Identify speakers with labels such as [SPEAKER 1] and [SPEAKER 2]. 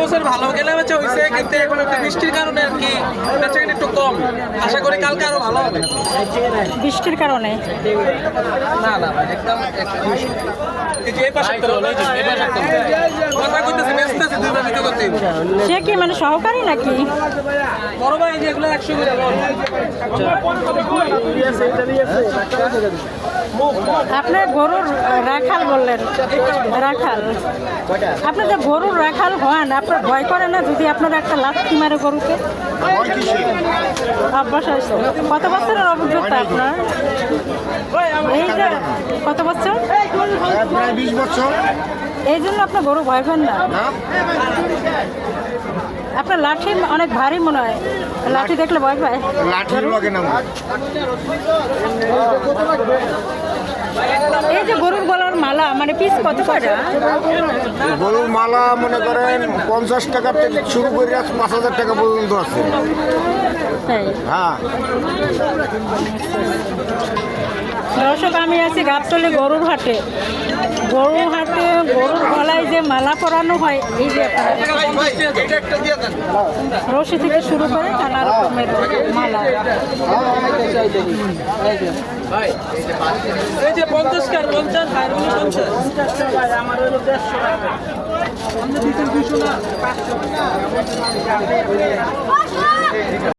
[SPEAKER 1] বছর ভালো কেনা বেচা হয়েছে, কিন্তু এখন একটা বৃষ্টির কারণে আর কি বেচা কিনা একটু কম। আশা করি কালকে আরো ভালো হবে।
[SPEAKER 2] বৃষ্টির কারণে
[SPEAKER 1] না না ভাই, একদম এই যে এই পাশে তো কথা কইতেছে, ব্যস্ত আছে, দুইবার ভিডিও করতে।
[SPEAKER 2] সে কি মানে সহকারী নাকি?
[SPEAKER 1] বড় ভাই এই যে এগুলো 100 করে বল।
[SPEAKER 2] আপনার গরুর রাখাল বললেন, রাখাল। আপনি যে গরুর রাখাল হন, আপনার ভয় করে না যদি আপনার একটা লাথি মারে গরুকে? অভ্যাস আছে। কত বছরের অভিজ্ঞতা আপনার? এই যে কত বছর?
[SPEAKER 3] প্রায় 20 বছর।
[SPEAKER 2] এই জন্য আপনার গরু ভয় পান না? আপনার লাঠি অনেক ভারী মনে হয়, লাঠি দেখলে ভয় পায়?
[SPEAKER 3] লাঠির লগে না।
[SPEAKER 2] এই যে গরুর গলার মালা মানে পিস কত টাকা?
[SPEAKER 3] গরুর মালা মনে করেন 50 টাকা থেকে শুরু করে 5,000 টাকা পর্যন্ত আছে।
[SPEAKER 2] তাই
[SPEAKER 3] হ্যাঁ।
[SPEAKER 2] দর্শক, আমি আছি গাবতলী গরুর হাটে। গরুর হাটে গরুর গলায় যে মালা পরানো হয়, এই যে রশি থেকে শুরু করে নানা রকমের মালা।
[SPEAKER 1] ভাই এই যে 50 কার 50 ভাই 50 ভাই আমার হলো 150 টাকা। আমরা 200 না 500 টাকা।